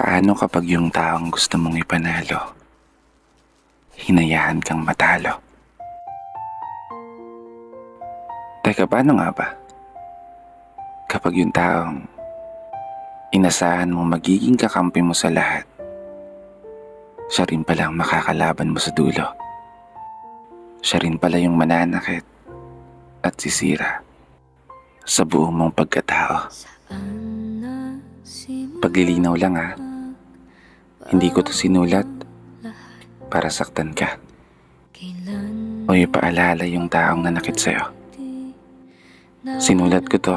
Paano kapag yung taong gusto mong ipanalo, hinayaan kang matalo? Teka, paano nga ba? Kapag yung taong inasahan mong magiging kakampi mo sa lahat, siya rin pala ang makakalaban mo sa dulo. Siya rin pala yung mananakit at sisira sa buong mong pagkatao. Paglilinaw lang ha, hindi ko to sinulat para saktan ka o ipaalala yung taong nanakit sa'yo. Sinulat ko to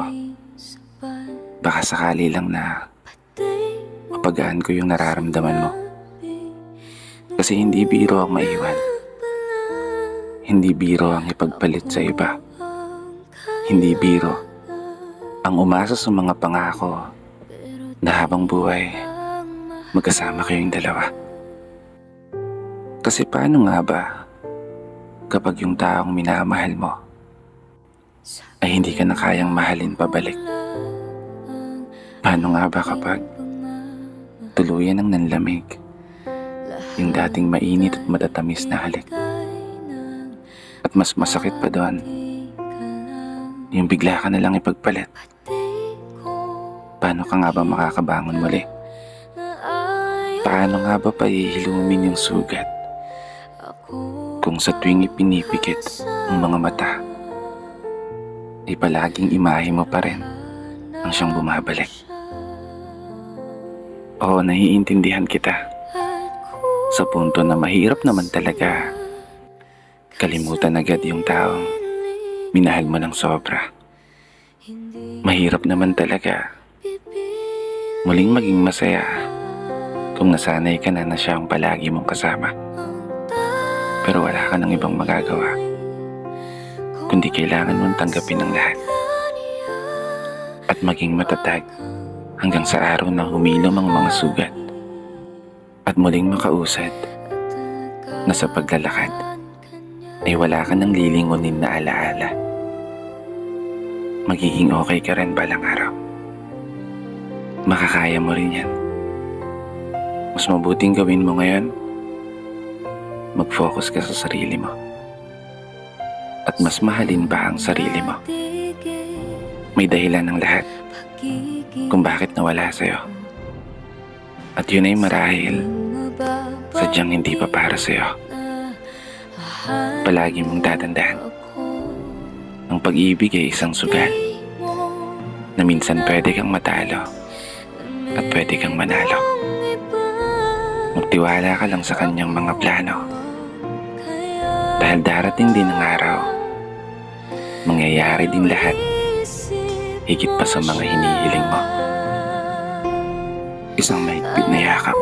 baka sakali lang na mapagaan ko yung nararamdaman mo. Kasi hindi biro ang maiwan, hindi biro ang ipagpalit sa iba, hindi biro ang umasa sa mga pangako na habang buhay magkasama kayong dalawa. Kasi paano nga ba kapag yung taong minamahal mo ay hindi ka na kayang mahalin pabalik? Paano nga ba kapag tuluyan ang nanlamig yung dating mainit at matatamis na halik? At mas masakit pa doon, yung bigla ka na lang ipagpalit. Paano ka nga ba makakabangon muli? Paano nga ba pahihilumin yung sugat kung sa tuwing ipinipikit ang mga mata ay palaging imahe mo pa rin ang siyang bumabalik? Oo, naiintindihan kita sa punto na mahirap naman talaga kalimutan agad yung taong minahal mo ng sobra. Mahirap naman talaga muling maging masaya kung nasanay ka na siya ang palagi mong kasama. Pero wala ka ng ibang magagawa kundi kailangan mong tanggapin ang lahat at maging matatag hanggang sa araw na humilom ang mga sugat at muling makausad na sa paglalakad ay wala ka nang lilingunin na alaala. Magiging okay ka rin balang araw. Makakaya mo rin yan. Mas mabuting gawin mo ngayon, mag-focus ka sa sarili mo at mas mahalin pa ang sarili mo. May dahilan ng lahat kung bakit nawala sa'yo. At yun ay marahil sadyang hindi pa para sa'yo. Palagi mong tatandaan, ang pag-ibig ay isang sugal na minsan pwede kang matalo at pwede kang manalo. Magtiwala ka lang sa kanyang mga plano dahil darating din ang araw, mangyayari din lahat higit pa sa mga hinihiling mo. Isang mahigpit na yakap